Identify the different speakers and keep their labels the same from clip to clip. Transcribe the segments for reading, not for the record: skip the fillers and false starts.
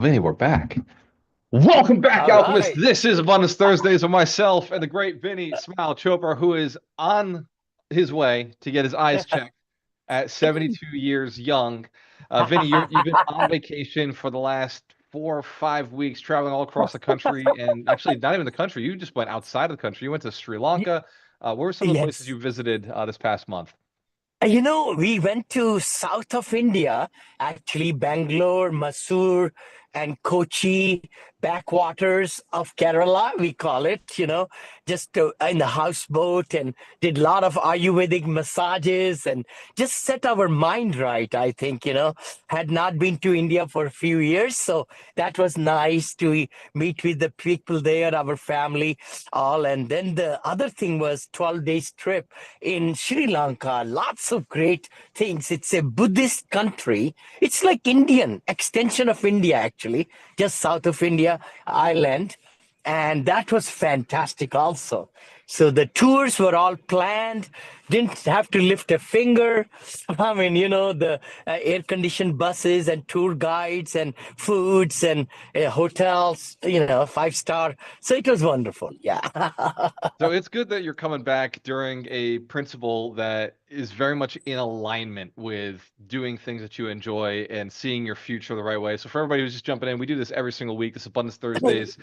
Speaker 1: Vinny, we're back. Welcome back,
Speaker 2: All
Speaker 1: Alchemist.
Speaker 2: right.
Speaker 1: This is Abundance Thursdays with myself and the great Vinny Smile Chopra, who is on his way to get his eyes checked at 72 years young. Vinny, you've been on vacation for the last 4 or 5 weeks, traveling all across the country, and actually not even the country. You just went outside of the country. You went to Sri Lanka. Where were some of the places
Speaker 2: Yes.
Speaker 1: you visited this past month?
Speaker 2: We went to south of India, actually Bangalore, Mysore, and Kochi, backwaters of Kerala, we call it, just in the houseboat and did a lot of Ayurvedic massages and just set our mind right, I think, had not been to India for a few years. So that was nice to meet with the people there, our family, all. And then the other thing was 12 days trip in Sri Lanka. Lots of great things. It's a Buddhist country. It's like Indian, extension of India, actually, just south of India, island. And that was fantastic also. So the tours were all planned, didn't have to lift a finger. I mean, the air conditioned buses and tour guides and foods and hotels, five-star. So it was wonderful. Yeah.
Speaker 1: So it's good that you're coming back during a principle that is very much in alignment with doing things that you enjoy and seeing your future the right way. So for everybody who's just jumping in, we do this every single week, this Abundance Thursdays,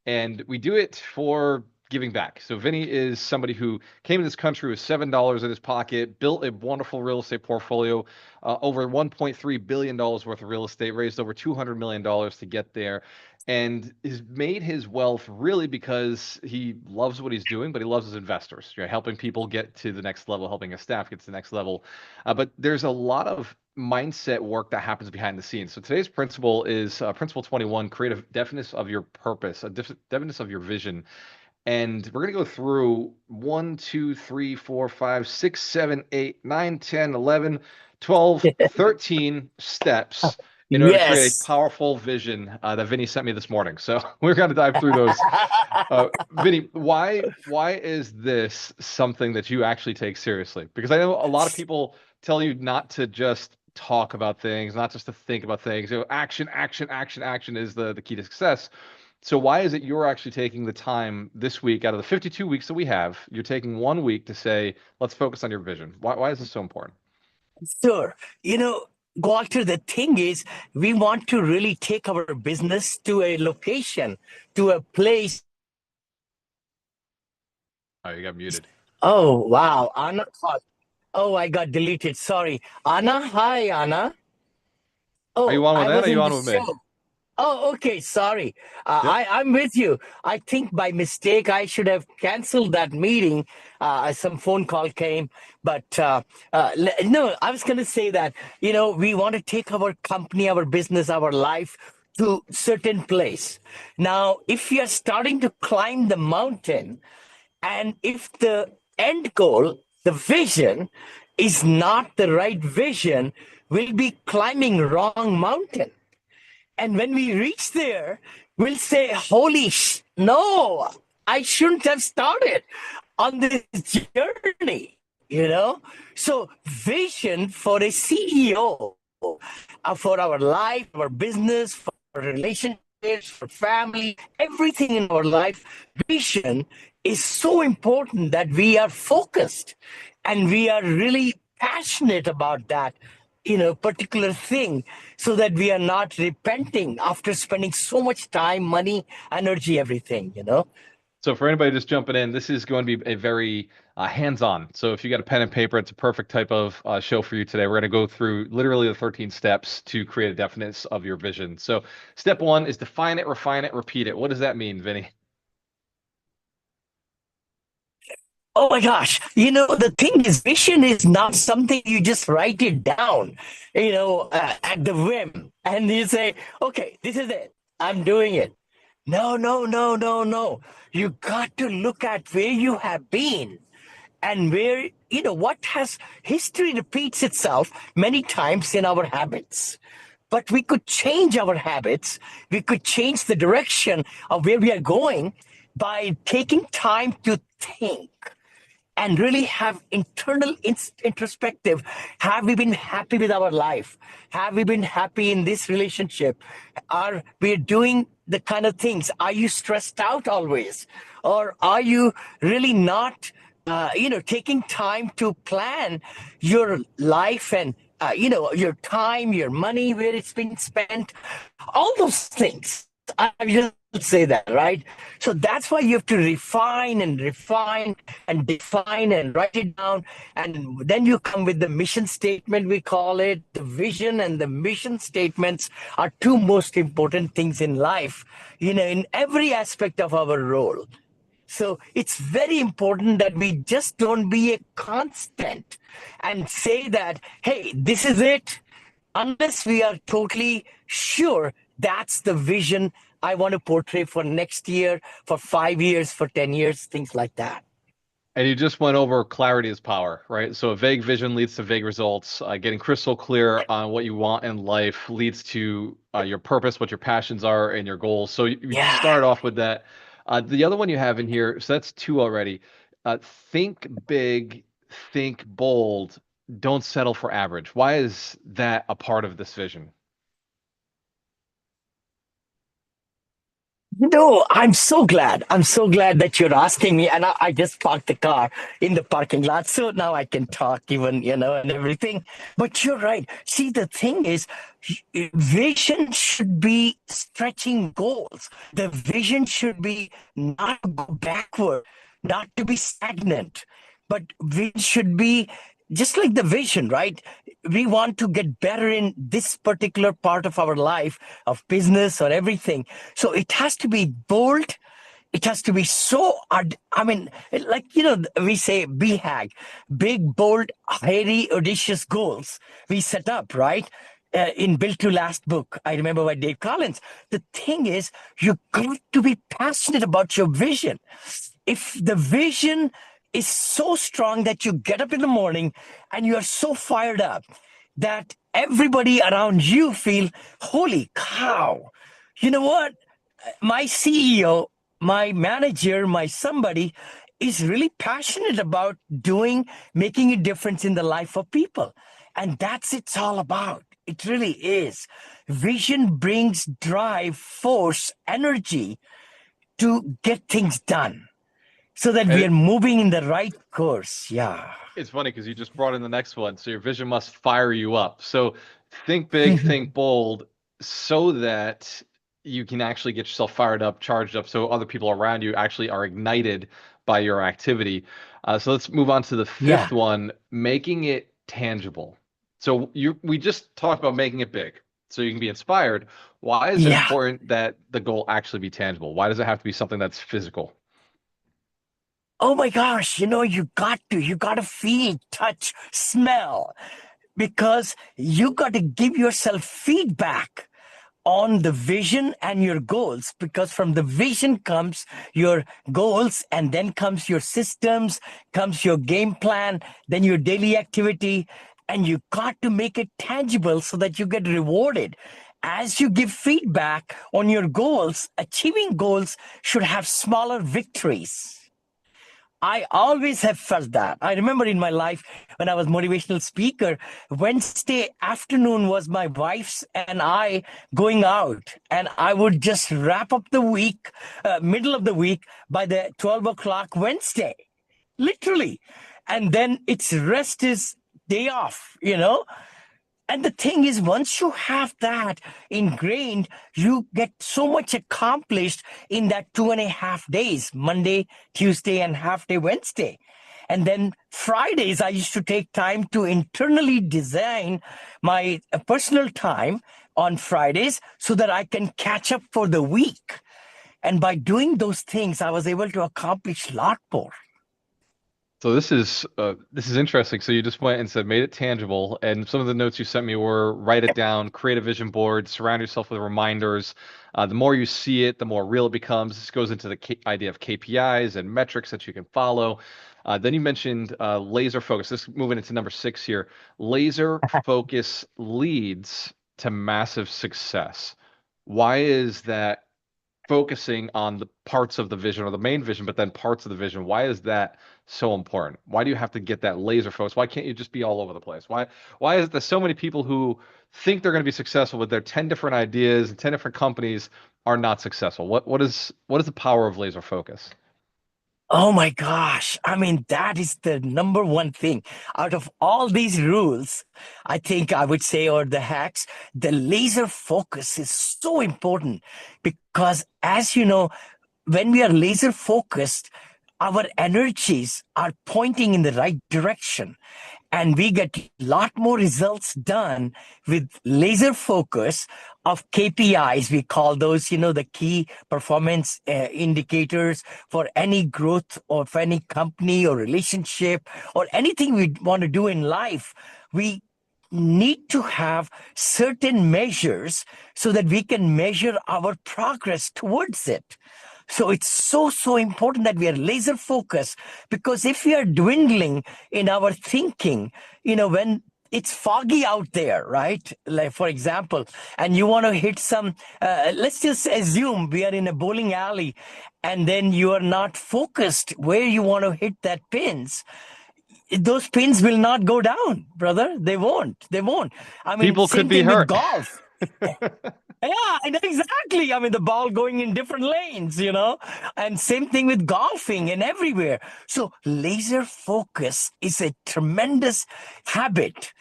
Speaker 1: and we do it for giving back. So Vinny is somebody who came to this country with $7 in his pocket, built a wonderful real estate portfolio, over $1.3 billion worth of real estate, raised over $200 million to get there, and has made his wealth really because he loves what he's doing, but he loves his investors, helping people get to the next level, helping his staff get to the next level. But there's a lot of mindset work that happens behind the scenes. So today's principle is principle 21: create a definiteness of your purpose, a definiteness of your vision. And we're going to go through 1, 2, 3, 4, 5, 6, 7, 8, 9, 10, 11, 12, 13 steps in order to create a
Speaker 2: Yes.
Speaker 1: powerful vision that Vinny sent me this morning. So we're going to dive through those. Vinny, why is this something that you actually take seriously? Because I know a lot of people tell you not to just talk about things, not just to think about things. Action, action, action, action is the key to success. So why is it you're actually taking the time this week out of the 52 weeks that we have, you're taking 1 week to say, let's focus on your vision? Why is this so important?
Speaker 2: Sure. Walter, the thing is, we want to really take our business to a location, to a place.
Speaker 1: Oh, you got muted.
Speaker 2: Oh, wow. Anna called. Oh, I got deleted. Sorry. Anna, hi, Anna.
Speaker 1: Are
Speaker 2: Oh,
Speaker 1: you on with
Speaker 2: I
Speaker 1: that or
Speaker 2: was
Speaker 1: are you
Speaker 2: in the
Speaker 1: on with me?
Speaker 2: show. Oh, okay. Sorry.
Speaker 1: Yep.
Speaker 2: I'm with you. I think by mistake, I should have canceled that meeting. Some phone call came, but no, I was going to say that, we want to take our company, our business, our life to certain place. Now, if we are starting to climb the mountain, and if the end goal, the vision, is not the right vision, we'll be climbing wrong mountain. And when we reach there, we'll say, no, I shouldn't have started on this journey, you know? So, vision for a CEO, for our life, our business, for our relationships, for family, everything in our life, vision is so important that we are focused and we are really passionate about that particular thing, so that we are not repenting after spending so much time, money, energy, everything.
Speaker 1: So for anybody just jumping in, this is going to be a very hands-on. So if you got a pen and paper, it's a perfect type of show for you today. We're going to go through literally the 13 steps to create a definiteness of your vision. So step one is define it, refine it, repeat it. What does that mean, Vinny?
Speaker 2: Oh my gosh. The thing is, vision is not something you just write it down, at the whim and you say, okay, this is it. I'm doing it. No, no, no, no, no. You got to look at where you have been and where, what has history repeats itself many times in our habits. But we could change our habits. We could change the direction of where we are going by taking time to think and really have internal introspective. Have we been happy with our life? Have we been happy in this relationship? Are we doing the kind of things? Are you stressed out always? Or are you really not, taking time to plan your life and, your time, your money, where it's been spent, all those things. I just say that, right? So that's why you have to refine and refine and define and write it down. And then you come with the mission statement, we call it. The vision and the mission statements are two most important things in life, in every aspect of our role. So it's very important that we just don't be a constant and say that, hey, this is it, unless we are totally sure that's the vision I want to portray for next year, for 5 years, for 10 years, things like that.
Speaker 1: And you just went over clarity is power, right? So a vague vision leads to vague results. Getting crystal clear on what you want in life leads to your purpose, what your passions are, and your goals. So you just
Speaker 2: Yeah.
Speaker 1: started off with that. The other one you have in here, so that's two already. Think big, think bold, don't settle for average. Why is that a part of this vision?
Speaker 2: No, I'm so glad. I'm so glad that you're asking me. And I just parked the car in the parking lot. So now I can talk even, and everything. But you're right. See, the thing is, vision should be stretching goals. The vision should be not to go backward, not to be stagnant, but we should be just like the vision, right? We want to get better in this particular part of our life, of business or everything. So it has to be bold. It has to be so, I mean, like, we say BHAG, big, bold, hairy, audacious goals we set up, right? In Built to Last book, I remember by Dave Collins. The thing is, you got to be passionate about your vision. If the vision is so strong that you get up in the morning and you are so fired up that everybody around you feel, holy cow, you know what? My CEO, my manager, my somebody is really passionate about making a difference in the life of people. And that's it's all about. It really is. Vision brings drive, force, energy to get things done so that
Speaker 1: And
Speaker 2: we are moving in the right course. Yeah.
Speaker 1: it's funny because you just brought in the next one. So your vision must fire you up. So think big, think bold, so that you can actually get yourself fired up, charged up, so other people around you actually are ignited by your activity. So let's move on to the
Speaker 2: Yeah.
Speaker 1: fifth one, making it tangible. So we just talked about making it big, so you can be inspired. Why is it
Speaker 2: Yeah.
Speaker 1: important that the goal actually be tangible? Why does it have to be something that's physical?
Speaker 2: Oh my gosh, you got to feel, touch, smell, because you got to give yourself feedback on the vision and your goals, because from the vision comes your goals, and then comes your systems, comes your game plan, then your daily activity, and you got to make it tangible so that you get rewarded. As you give feedback on your goals, achieving goals should have smaller victories. I always have felt that. I remember in my life when I was motivational speaker, Wednesday afternoon was my wife's and I going out, and I would just wrap up the week, middle of the week by the 12 o'clock Wednesday, literally. And then it's rest is day off. And the thing is, once you have that ingrained, you get so much accomplished in that 2.5 days, Monday, Tuesday, and half day Wednesday. And then Fridays, I used to take time to internally design my personal time on Fridays so that I can catch up for the week. And by doing those things, I was able to accomplish a lot more.
Speaker 1: So this is interesting. So you just went and said made it tangible, and some of the notes you sent me were write it down, create a vision board, surround yourself with reminders. The more you see it, the more real it becomes. This goes into the idea of KPIs and metrics that you can follow. Then you mentioned laser focus. This moving into number six here. Laser focus leads to massive success. Why is that focusing on the parts of the vision or the main vision, but then parts of the vision. Why is that so important? Why do you have to get that laser focus? Why can't you just be all over the place? Why is it that so many people who think they're going to be successful with their 10 different ideas and 10 different companies are not successful? What is the power of laser focus?
Speaker 2: Oh my gosh. I mean, that is the number one thing. Out of all these rules, I think I would say, or the hacks, the laser focus is so important because, as you know, when we are laser focused, our energies are pointing in the right direction and we get a lot more results done with laser focus of KPIs. We call those, the key performance indicators for any growth or for any company or relationship or anything we want to do in life. We need to have certain measures so that we can measure our progress towards it. So it's so important that we are laser focused, because if we are dwindling in our thinking, when it's foggy out there, right? Like, for example, and you want to hit some, let's just assume we are in a bowling alley and then you are not focused where you want to hit that pins. Those pins will not go down, brother. They won't. I mean,
Speaker 1: People could
Speaker 2: same
Speaker 1: be
Speaker 2: thing with
Speaker 1: hurt.
Speaker 2: golf. Yeah, exactly. I mean, the ball going in different lanes, and same thing with golfing and everywhere. So laser focus is a tremendous habit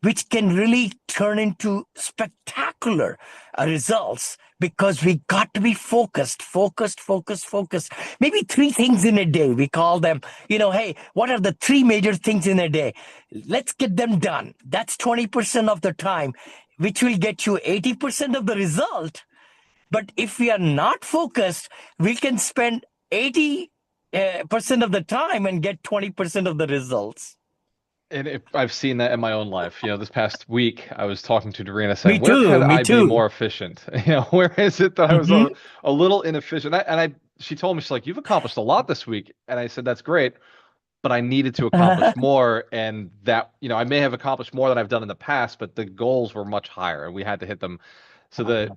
Speaker 2: which can really turn into spectacular results, because we got to be focused. Maybe three things in a day. We call them, hey, what are the three major things in a day? Let's get them done. That's 20% of the time, which will get you 80% of the result. But if we are not focused, we can spend 80% of the time and get 20% of the results.
Speaker 1: And I've seen that in my own life. This past week I was talking to Dorina
Speaker 2: Me
Speaker 1: saying, where could
Speaker 2: too. Me
Speaker 1: I be
Speaker 2: too.
Speaker 1: more efficient? Where is it that I was
Speaker 2: Hmm.
Speaker 1: a little inefficient? She told me, she's like, you've accomplished a lot this week. And I said, that's great, but I needed to accomplish more. And that, I may have accomplished more than I've done in the past, but the goals were much higher and we had to hit them. So the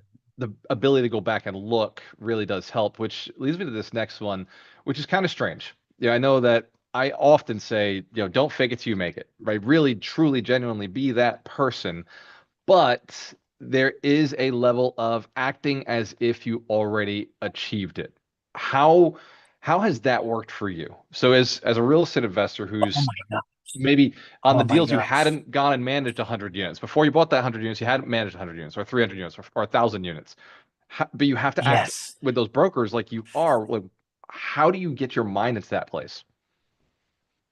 Speaker 1: ability to go back and look really does help, which leads me to this next one, which is kind of strange. I know that I often say, don't fake it till you make it, right? Really, truly, genuinely be that person. But there is a level of acting as if you already achieved it. How how has that worked for you? So as a real estate investor
Speaker 2: Oh
Speaker 1: who's
Speaker 2: my God.
Speaker 1: maybe on the
Speaker 2: Oh my
Speaker 1: deals you
Speaker 2: gosh.
Speaker 1: hadn't gone and managed 100 units before you bought that 100 units, you hadn't managed 100 units or 300 units or 1,000 units. But you have to act
Speaker 2: Yes.
Speaker 1: with those brokers like you are. Like, how do you get your mind into that place?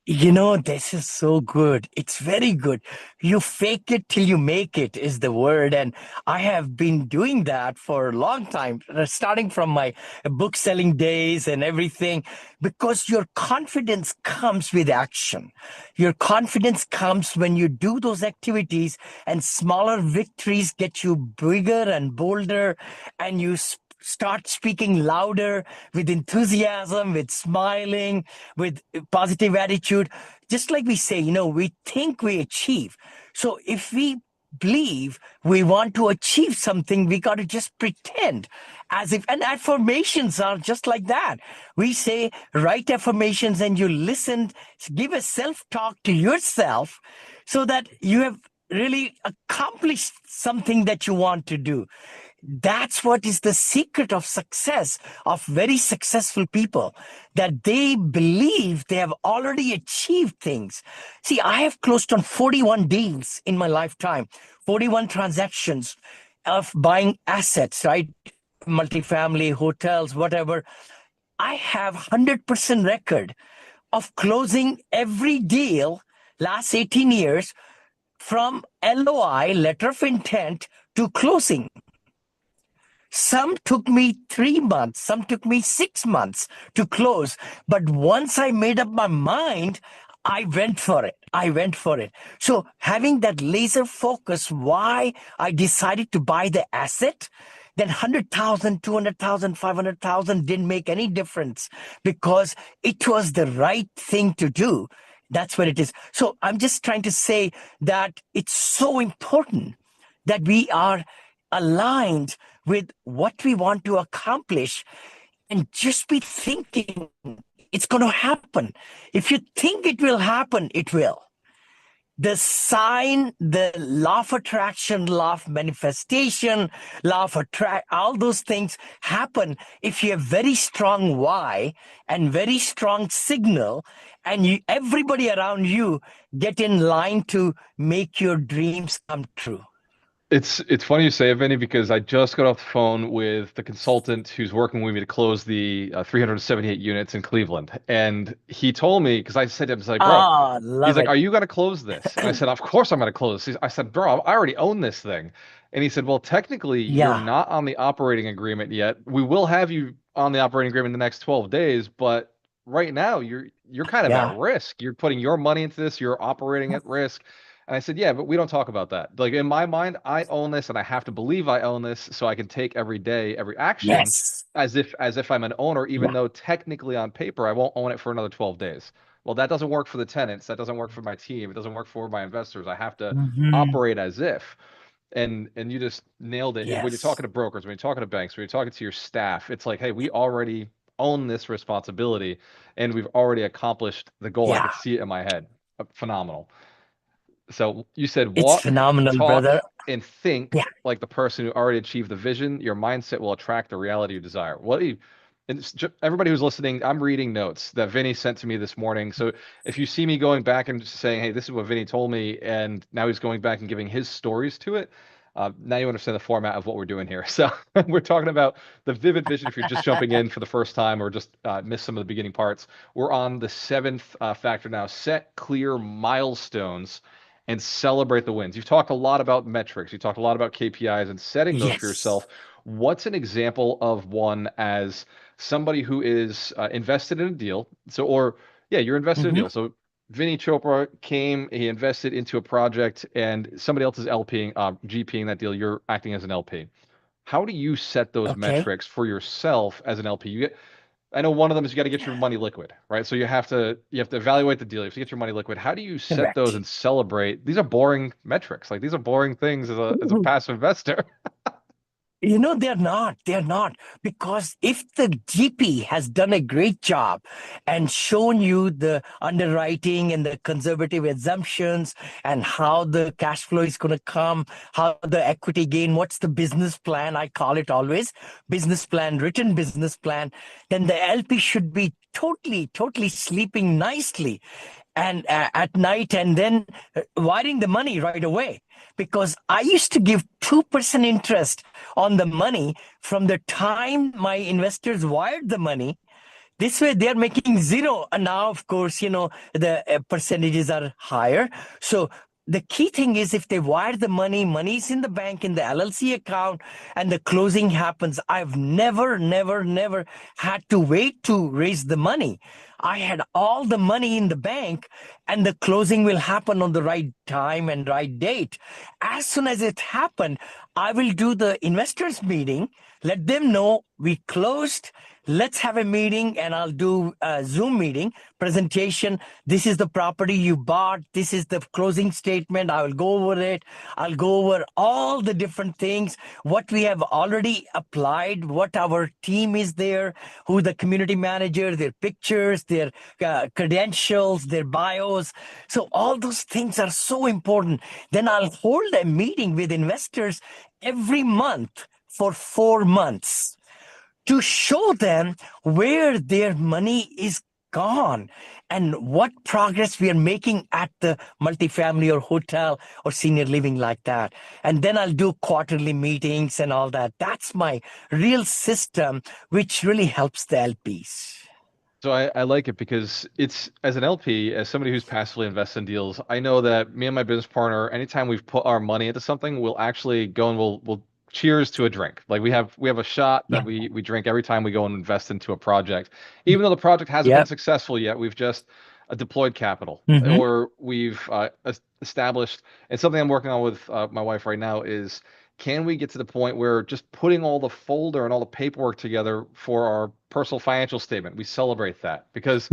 Speaker 2: This is so good. It's very good. You fake it till you make it is the word. And I have been doing that for a long time, starting from my book selling days and everything, because your confidence comes with action. Your confidence comes when you do those activities, and smaller victories get you bigger and bolder, and you start speaking louder with enthusiasm, with smiling, with positive attitude. Just like we say, we think we achieve. So if we believe we want to achieve something, we got to just pretend as if, and affirmations are just like that. We say, write affirmations and you listen, give a self talk to yourself so that you have really accomplished something that you want to do. That's what is the secret of success of very successful people, that they believe they have already achieved things. See, I have closed on 41 deals in my lifetime, 41 transactions of buying assets, right? Multifamily, hotels, whatever. I have 100% record of closing every deal last 18 years, from LOI, letter of intent, to closing. Some took me 3 months, some took me 6 months to close. But once I made up my mind, I went for it. I went for it. So having that laser focus, why I decided to buy the asset, then 100,000, 200,000, 500,000 didn't make any difference, because it was the right thing to do. That's what it is. So I'm just trying to say that it's so important that we are aligned with what we want to accomplish and just be thinking it's going to happen. If you think it will happen, it will. The sign, the law of attraction, law of manifestation, law of attract, all those things happen if you have very strong why and very strong signal, and everybody around you get in line to make your dreams come true.
Speaker 1: It's funny you say it, Vinny, because I just got off the phone with the consultant who's working with me to close the 378 units in Cleveland, and he told me because I said to him, "It's like, bro,"
Speaker 2: Ah,
Speaker 1: he's
Speaker 2: love
Speaker 1: like,
Speaker 2: it.
Speaker 1: "Are you gonna close this?" And I said, "Of course I'm gonna close this." I said, "Bro, I already own this thing," and he said, "Well, technically, you're
Speaker 2: Yeah,
Speaker 1: not on the operating agreement yet. We will have you on the operating agreement in the next 12 days, but right now you're kind of at
Speaker 2: yeah.
Speaker 1: risk. You're putting your money into this. You're operating at risk." And I said, yeah, but we don't talk about that. Like in my mind, I own this and I have to believe I own this so I can take every day, every action
Speaker 2: Yes.
Speaker 1: as if I'm an owner, even
Speaker 2: Yeah.
Speaker 1: though technically on paper I won't own it for another 12 days. Well, that doesn't work for the tenants. That doesn't work for my team. It doesn't work for my investors. I have to
Speaker 2: Hmm.
Speaker 1: operate as if. And you just nailed it. When you're talking
Speaker 2: Yes.
Speaker 1: to brokers, when you're talking to banks, when you're talking to your staff, it's like, hey, we already own this responsibility and we've already accomplished the goal. I
Speaker 2: Yeah.
Speaker 1: could see it in my head. Phenomenal. So you said
Speaker 2: It's
Speaker 1: walk,
Speaker 2: phenomenal,
Speaker 1: talk,
Speaker 2: brother.
Speaker 1: and think
Speaker 2: Yeah.
Speaker 1: like the person who already achieved the vision. Your mindset will attract the reality you desire. What do you, and everybody who's listening, I'm reading notes that Vinny sent to me this morning. So if you see me going back and just saying, hey, this is what Vinny told me, and now he's going back and giving his stories to it, now you understand the format of what we're doing here. So we're talking about the vivid vision. If you're just jumping in for the first time or just missed some of the beginning parts, we're on the seventh factor now. Set clear milestones and celebrate the wins. You've talked a lot about metrics. You talked a lot about KPIs and setting those for
Speaker 2: Yes.
Speaker 1: yourself. What's an example of one as somebody who is invested in a deal? So, or yeah, you're invested in a
Speaker 2: Hmm.
Speaker 1: deal. So, Vinny Chopra came, he invested into a project, and somebody else is LPing, GPing that deal. You're acting as an LP. How do you set those
Speaker 2: Okay.
Speaker 1: metrics for yourself as an LP? I know one of them is you got to get your money liquid, right? So you have to evaluate the deal. You have to get your money liquid. How do you set those
Speaker 2: Correct.
Speaker 1: and celebrate? These are boring metrics. Like these are boring things as a passive investor.
Speaker 2: They're not. They're not. Because if the GP has done a great job and shown you the underwriting and the conservative assumptions and how the cash flow is going to come, how the equity gain, what's the business plan? I call it always business plan, written business plan. Then the LP should be totally, totally sleeping nicely and at night and then wiring the money right away because I used to give 2% interest on the money from the time my investors wired the money. This way they're making zero. And now, of course, the percentages are higher. So the key thing is if they wire the money, money's in the bank, in the LLC account, and the closing happens. I've never, never, never had to wait to raise the money. I had all the money in the bank, and the closing will happen on the right time and right date. As soon as it happened, I will do the investors meeting, let them know we closed. Let's have a meeting and I'll do a Zoom meeting presentation. This is the property you bought. This is the closing statement. I will go over it. I'll go over all the different things, what we have already applied, what our team is there, who the community manager, their pictures, their credentials, their bios. So all those things are so important. Then I'll hold a meeting with investors every month for 4 months to show them where their money is gone and what progress we are making at the multifamily or hotel or senior living like that. And then I'll do quarterly meetings and all that. That's my real system, which really helps the LPs.
Speaker 1: So I like it because it's as an LP, as somebody who's passively invested in deals, I know that me and my business partner, anytime we've put our money into something, we'll actually go and we'll cheers to a drink. Like we have a shot
Speaker 2: Yeah.
Speaker 1: that we drink every time we go and invest into a project. Even though the project hasn't been
Speaker 2: Yep.
Speaker 1: successful yet, we've just deployed capital
Speaker 2: Mm-hmm.
Speaker 1: or we've established. And something I'm working on with my wife right now is can we get to the point where just putting all the folder and all the paperwork together for our personal financial statement, we celebrate that because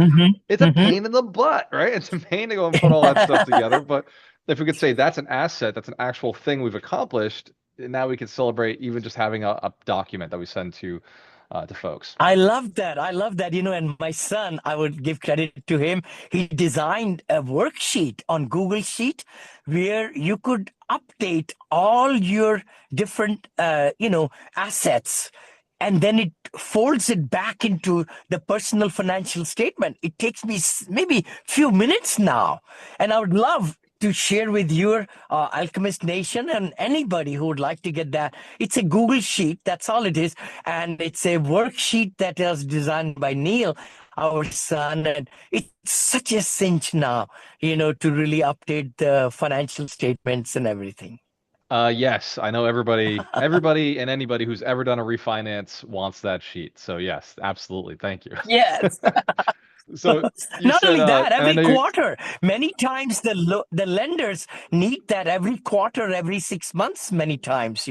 Speaker 1: it's
Speaker 2: Mm-hmm.
Speaker 1: a
Speaker 2: Mm-hmm.
Speaker 1: pain in the butt, right? It's a pain to go and put all that stuff together. But if we could say that's an asset, that's an actual thing we've accomplished, now we can celebrate even just having a document that we send to folks.
Speaker 2: I love that. I love that. And my son, I would give credit to him. He designed a worksheet on Google Sheet where you could update all your different, assets. And then it folds it back into the personal financial statement. It takes me maybe few minutes now. And I would love to share with your Alchemist Nation and anybody who would like to get that. It's a Google Sheet, that's all it is. And it's a worksheet that is designed by Neil, our son. And it's such a cinch now, to really update the financial statements and everything.
Speaker 1: Yes, I know everybody and anybody who's ever done a refinance wants that sheet. So yes, absolutely. Thank you.
Speaker 2: Yes.
Speaker 1: So you
Speaker 2: Not
Speaker 1: said,
Speaker 2: only that,
Speaker 1: and I
Speaker 2: every
Speaker 1: know you,
Speaker 2: quarter, many times the lenders need that every quarter, every 6 months, many times,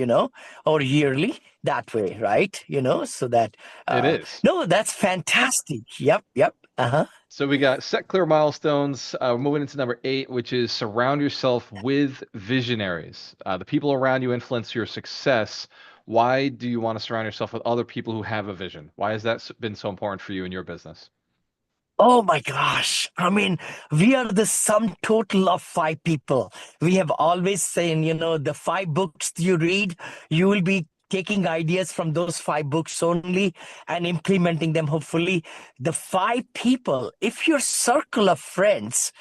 Speaker 2: or yearly that way, right? So that,
Speaker 1: it is.
Speaker 2: no, that's fantastic. Yep, yep. Uh-huh.
Speaker 1: So we got set clear milestones. We're moving into number 8, which is surround yourself with visionaries. The people around you influence your success. Why do you want to surround yourself with other people who have a vision? Why has that been so important for you in your business?
Speaker 2: Oh my gosh. I mean, we are the sum total of 5 people. We have always saying, the 5 books you read, you will be taking ideas from those 5 books only and implementing them, hopefully. The 5 people, if your circle of friends,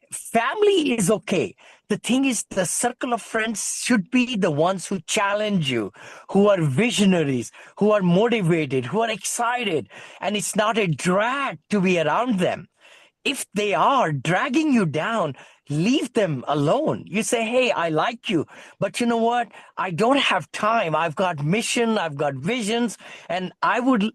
Speaker 2: family is okay. The thing is, the circle of friends should be the ones who challenge you, who are visionaries, who are motivated, who are excited. And it's not a drag to be around them. If they are dragging you down, leave them alone. You say, hey, I like you, but you know what? I don't have time. I've got mission, I've got visions, and I would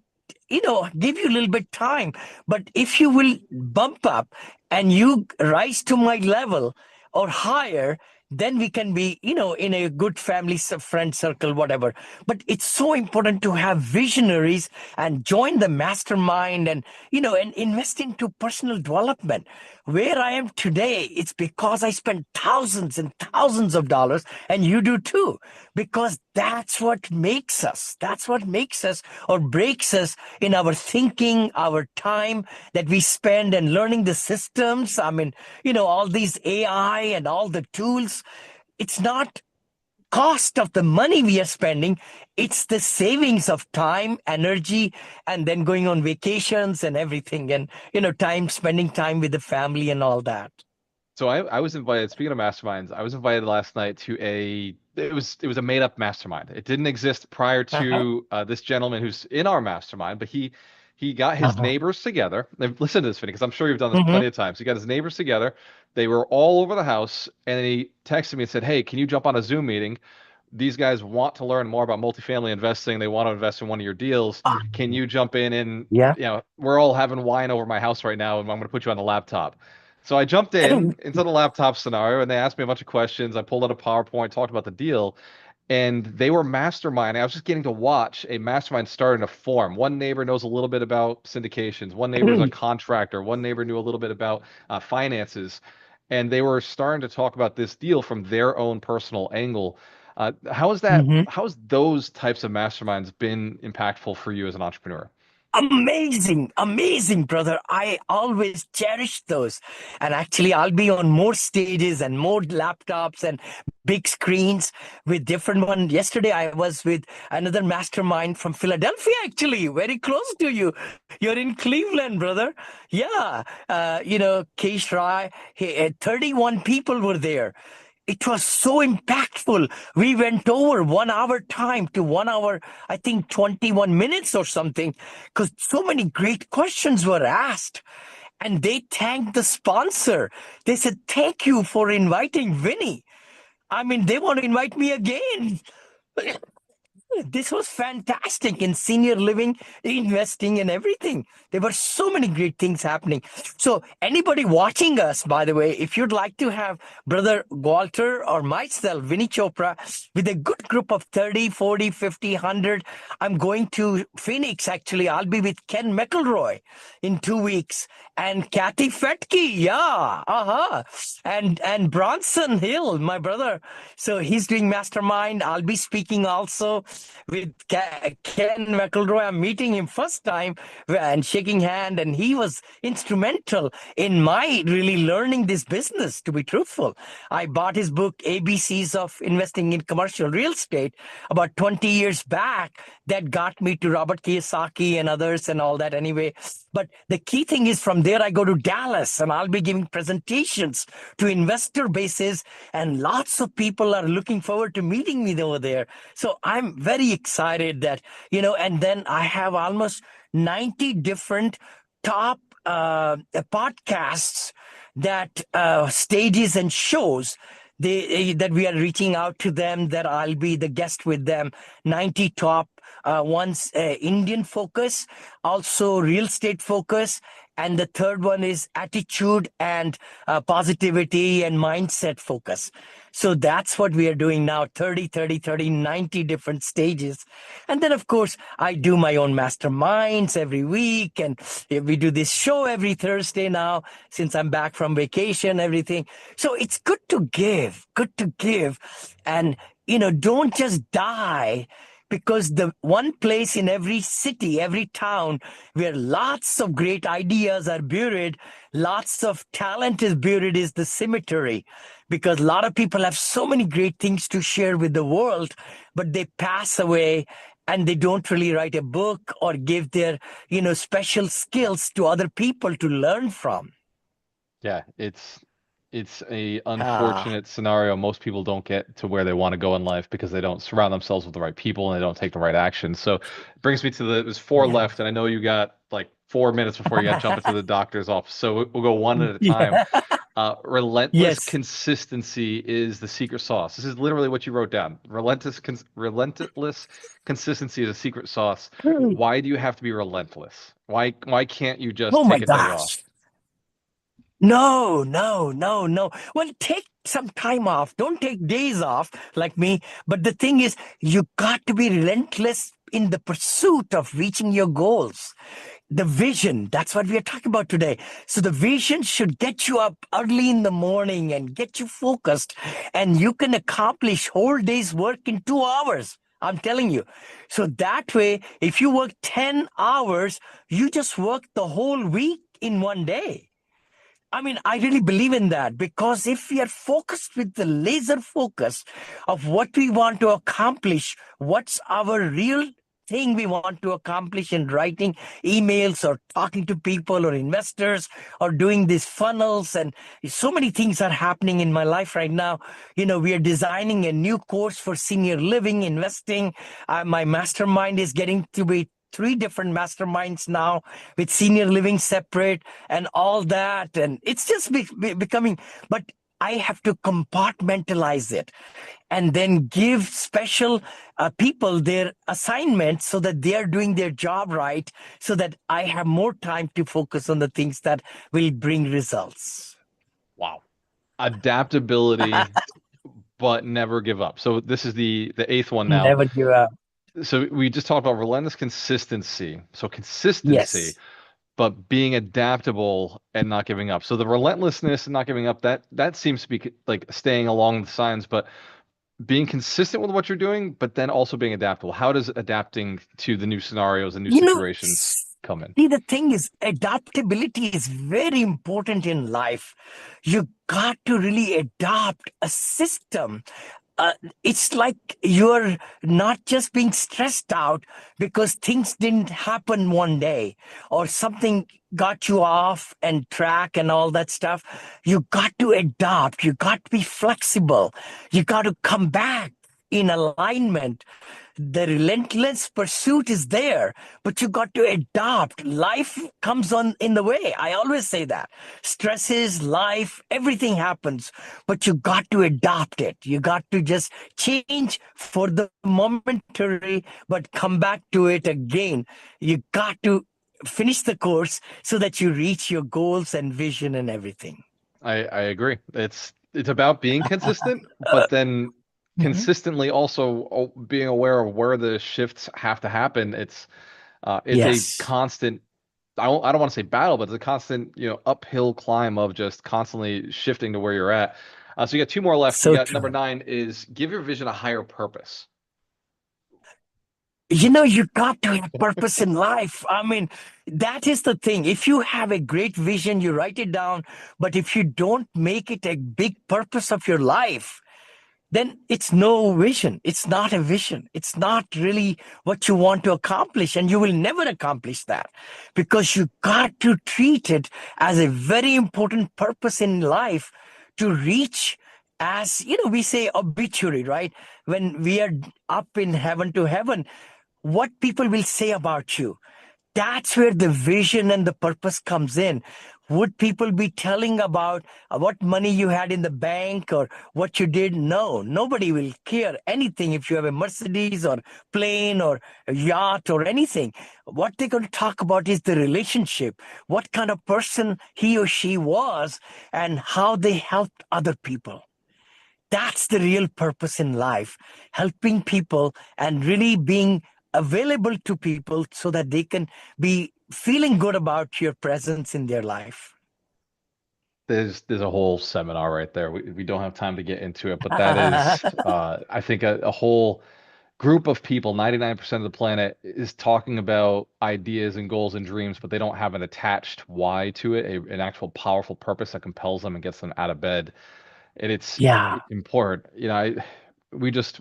Speaker 2: give you a little bit time. But if you will bump up and you rise to my level or higher, then we can be, in a good family, friend circle, whatever. But it's so important to have visionaries and join the mastermind and invest into personal development. Where I am today, it's because I spent thousands and thousands of dollars, and you do too, because that's what makes us. That's what makes us or breaks us in our thinking, our time that we spend and learning the systems. I mean, all these AI and all the tools. It's not cost of the money we are spending, it's the savings of time, energy, and then going on vacations and everything, and time spending time with the family and all that.
Speaker 1: So I was invited, speaking of masterminds, I was invited last night to it was a made up mastermind. It didn't exist prior
Speaker 2: Uh-huh.
Speaker 1: to this gentleman who's in our mastermind, but he got his
Speaker 2: Uh-huh.
Speaker 1: neighbors together. And listen to this, Vinny, because I'm sure you've done this
Speaker 2: Mm-hmm.
Speaker 1: plenty of times. He got his neighbors together. They were all over the house, and then he texted me and said, "Hey, can you jump on a Zoom meeting? These guys want to learn more about multifamily investing. They want to invest in one of your deals. Can you jump in and
Speaker 2: Yeah.
Speaker 1: we're all having wine over my house right now, and I'm going to put you on the laptop." So I jumped in into the laptop scenario, and they asked me a bunch of questions. I pulled out a PowerPoint, talked about the deal, and they were masterminding. I was just getting to watch a mastermind start in a form. One neighbor knows a little bit about syndications. One neighbor's a contractor. One neighbor knew a little bit about finances, and they were starting to talk about this deal from their own personal angle. How is that?
Speaker 2: Mm-hmm.
Speaker 1: How's those types of masterminds been impactful for you as an entrepreneur?
Speaker 2: Amazing, amazing, brother. I always cherish those. And actually, I'll be on more stages and more laptops and big screens with different one. Yesterday, I was with another mastermind from Philadelphia, actually, very close to you. You're in Cleveland, brother. Yeah. Keish Rai, 31 people were there. It was so impactful. We went over 1 hour time to 1 hour, I think 21 minutes or something, because so many great questions were asked. And they thanked the sponsor. They said, thank you for inviting Vinny. I mean, they want to invite me again. This was fantastic in senior living, investing, and everything. There were so many great things happening. So, anybody watching us, by the way, if you'd like to have Brother Walter or myself, Vinny Chopra, with a good group of 30, 40, 50, 100, I'm going to Phoenix actually. I'll be with Ken McElroy in 2 weeks and Kathy Fetke. Yeah. And Bronson Hill, my brother. So he's doing mastermind. I'll be speaking also with Ken McElroy. I'm meeting him first time and shaking hand, and he was instrumental in my really learning this business, to be truthful. I bought his book, ABCs of Investing in Commercial Real Estate, about 20 years back. That got me to Robert Kiyosaki and others and all that anyway. But the key thing is from there, I go to Dallas and I'll be giving presentations to investor bases, and lots of people are looking forward to meeting me over there. So I'm very excited that, and then I have almost 90 different top podcasts that stages and shows that we are reaching out to them, that I'll be the guest with them. 90 top one's Indian focus, also real estate focus, and the third one is attitude and positivity and mindset focus. So that's what we are doing now, 30, 30, 30, 90 different stages. And then, of course, I do my own masterminds every week. And we do this show every Thursday now, since I'm back from vacation, everything. So it's good to give, good to give. And, don't just die, because the one place in every city, every town, where lots of great ideas are buried, lots of talent is buried, is the cemetery. Because a lot of people have so many great things to share with the world, but they pass away and they don't really write a book or give their, special skills to other people to learn from.
Speaker 1: Yeah, it's a
Speaker 2: Ah,
Speaker 1: unfortunate scenario. Most people don't get to where they want to go in life because they don't surround themselves with the right people and they don't take the right action. So it brings me to there's four
Speaker 2: yeah.
Speaker 1: left, and I know you got like 4 minutes before you got to jump into the doctor's office. So we'll go one at a time.
Speaker 2: Yeah.
Speaker 1: Relentless
Speaker 2: Yes.
Speaker 1: consistency is the secret sauce. This is literally what you wrote down. Relentless consistency is a secret sauce. Why do you have to be relentless? Why can't you just
Speaker 2: Oh my
Speaker 1: take a day off?
Speaker 2: gosh. No, no, no, no. Well, take some time off. Don't take days off like me. But the thing is, you got to be relentless in the pursuit of reaching your goals. The vision, that's what we are talking about today. So the vision should get you up early in the morning and get you focused, and you can accomplish whole day's work in 2 hours. I'm telling you. So that way, if you work 10 hours, you just work the whole week in one day. I mean, I really believe in that, because if we are focused with the laser focus of what we want to accomplish, what's our real thing we want to accomplish in writing emails or talking to people or investors or doing these funnels, and so many things are happening in my life right now. We are designing a new course for senior living investing. My mastermind is getting to be 3 different masterminds now, with senior living separate and all that. And it's just becoming, but I have to compartmentalize it and then give special people their assignments so that they are doing their job right, so that I have more time to focus on the things that will bring results.
Speaker 1: Wow. Adaptability, but never give up. So this is the eighth one now.
Speaker 2: Never give up.
Speaker 1: So we just talked about relentless consistency. So consistency,
Speaker 2: Yes.
Speaker 1: but being adaptable and not giving up. So the relentlessness and not giving up, that seems to be like staying along the signs, but being consistent with what you're doing, but then also being adaptable. How does adapting to the new scenarios and new
Speaker 2: You know,
Speaker 1: situations come in?
Speaker 2: See, the thing is, adaptability is very important in life. You got to really adopt a system. It's like you're not just being stressed out because things didn't happen one day or something got you off and track and all that stuff. You got to adapt. You got to be flexible. You got to come back in alignment. The relentless pursuit is there, but you got to adapt. Life comes on in the way. I always say that. Stresses, life, everything happens, but you got to adapt it. You got to just change for the momentary, but come back to it again. You got to finish the course so that you reach your goals and vision and everything.
Speaker 1: I agree. It's about being consistent, but then
Speaker 2: Mhm.
Speaker 1: consistently also being aware of where the shifts have to happen. It's a
Speaker 2: Yes,
Speaker 1: constant. I don't want to say battle, but it's a constant, uphill climb of just constantly shifting to where you're at. So you got two more left. You
Speaker 2: so
Speaker 1: got number
Speaker 2: true.
Speaker 1: 9 is give your vision a higher purpose.
Speaker 2: You got to have purpose in life. I mean, that is the thing. If you have a great vision, you write it down. But if you don't make it a big purpose of your life, then it's no vision. It's not a vision. It's not really what you want to accomplish. And you will never accomplish that because you got to treat it as a very important purpose in life to reach. As we say obituary, right? When we are up in heaven to heaven, what people will say about you. That's where the vision and the purpose comes in. Would people be telling about what money you had in the bank or what you did? No, nobody will care anything if you have a Mercedes or plane or a yacht or anything. What they're going to talk about is the relationship, what kind of person he or she was, and how they helped other people. That's the real purpose in life, helping people and really being available to people so that they can be feeling good about your presence in their life.
Speaker 1: There's a whole seminar right there. We don't have time to get into it, but that is, I think, a whole group of people, 99% of the planet, is talking about ideas and goals and dreams, but they don't have an attached why to it, an actual powerful purpose that compels them and gets them out of bed. And
Speaker 2: Yeah.
Speaker 1: it's important.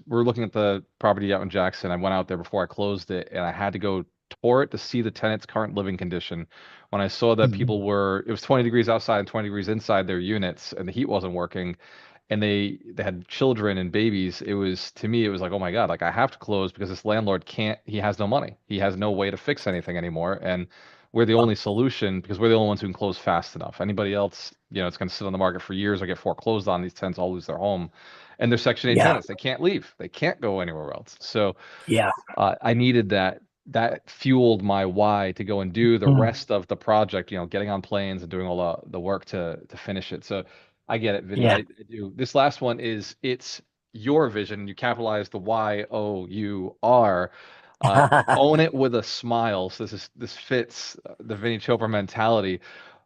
Speaker 1: We're looking at the property out in Jackson. I went out there before I closed it, and I had to go tour it to see the tenant's current living condition. When I saw that
Speaker 2: Mhm.
Speaker 1: it was 20 degrees outside and 20 degrees inside their units, and the heat wasn't working, and they had children and babies. It was, to me, it was like, oh my God, like I have to close because this landlord can't, he has no money. He has no way to fix anything anymore. And we're the only solution because we're the only ones who can close fast enough. Anybody else, it's going to sit on the market for years or get foreclosed on. These tenants all lose their home. And they're Section 8
Speaker 2: Yeah.
Speaker 1: tenants. They can't leave. They can't go anywhere else. So
Speaker 2: Yeah.
Speaker 1: I needed that. That fueled my why to go and do the
Speaker 2: Mm.
Speaker 1: rest of the project, getting on planes and doing all the work to finish it. So I get it, Vinny.
Speaker 2: Yeah.
Speaker 1: I do. This last one is it's your vision. You capitalize the YOUR. Uh, Own it with a smile. So this fits the Vinny Chopra mentality.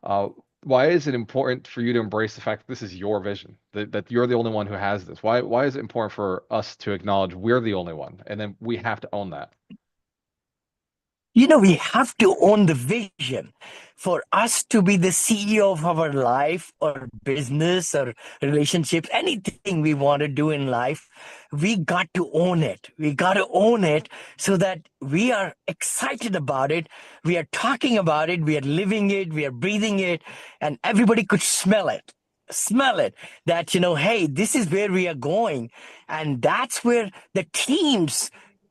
Speaker 1: Uh, why is it important for you to embrace the fact that this is your vision, that you're the only one who has this? Why is it important for us to acknowledge we're the only one, and then we have to own that?
Speaker 2: We have to own the vision. For us to be the CEO of our life or business or relationships, anything we want to do in life, we got to own it. We got to own it so that we are excited about it. We are talking about it. We are living it. We are breathing it. And everybody could smell it. Smell it that, hey, this is where we are going. And that's where the teams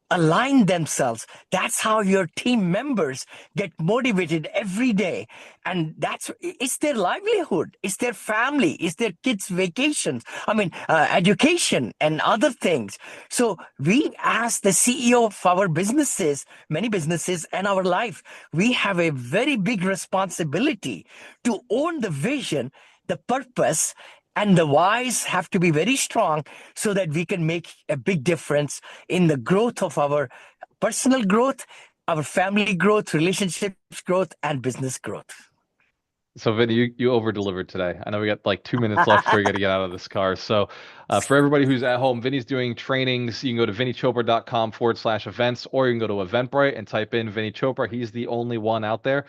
Speaker 2: align themselves. That's how your team members get motivated every day. And it's their livelihood, it's their family, it's their kids' vacations. I mean, education and other things. So we, as the CEO of our businesses, many businesses and our life, we have a very big responsibility to own the vision, the purpose, and the whys have to be very strong so that we can make a big difference in the growth of our personal growth, our family growth, relationships growth, and business growth.
Speaker 1: So, Vinny, you over delivered today. I know we got like 2 minutes left before you got to get out of this car. So, for everybody who's at home, Vinny's doing trainings. You can go to vinnychopra.com/events, or you can go to Eventbrite and type in Vinny Chopra. He's the only one out there.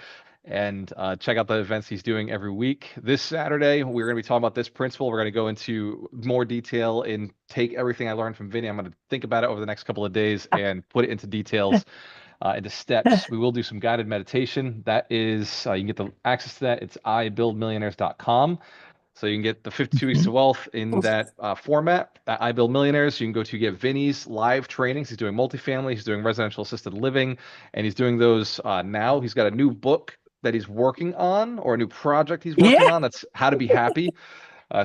Speaker 1: And check out the events he's doing every week. This Saturday, we're going to be talking about this principle. We're going to go into more detail and take everything I learned from Vinny. I'm going to think about it over the next couple of days and put it into details, into steps. We will do some guided meditation. That is, you can get the access to that. It's ibuildmillionaires.com. So you can get the 52 Weeks to Wealth in that format at I Build Millionaires. You can go to get Vinny's live trainings. He's doing multifamily, he's doing residential assisted living, and he's doing those now. He's got a new book that he's working on, or a new project he's
Speaker 2: Yeah,
Speaker 1: working on. That's How to Be Happy.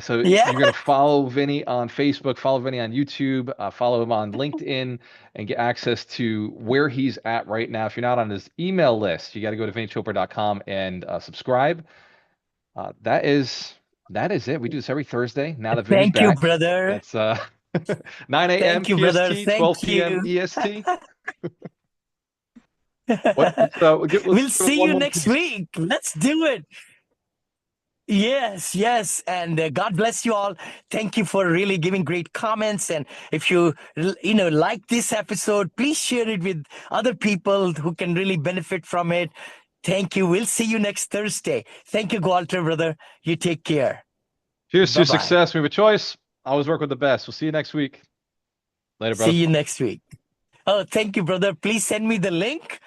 Speaker 1: So
Speaker 2: yeah.
Speaker 1: you're going to follow Vinny on Facebook, follow Vinny on YouTube, follow him on LinkedIn, and get access to where he's at right now. If you're not on his email list, you got to go to vinnychopra.com and subscribe. That is it. We do this every Thursday. Now that Vinny's
Speaker 2: Thank you,
Speaker 1: back,
Speaker 2: brother.
Speaker 1: that's 9 a.m.
Speaker 2: Thank you, brother.
Speaker 1: PST, 12
Speaker 2: Thank
Speaker 1: p.m.
Speaker 2: you.
Speaker 1: EST. Let's
Speaker 2: We'll
Speaker 1: give it
Speaker 2: see
Speaker 1: one
Speaker 2: you
Speaker 1: more
Speaker 2: next
Speaker 1: piece.
Speaker 2: week. Let's do it. Yes, yes. And God bless you all. Thank you for really giving great comments. And if you, like this episode, please share it with other people who can really benefit from it. Thank you. We'll see you next Thursday. Thank you, Walter, brother. You take care.
Speaker 1: Cheers to
Speaker 2: Bye-bye.
Speaker 1: success. We have a choice. Always work with the best. We'll see you next week. Later,
Speaker 2: See
Speaker 1: brother.
Speaker 2: you next week. Oh, thank you, brother. Please send me the link.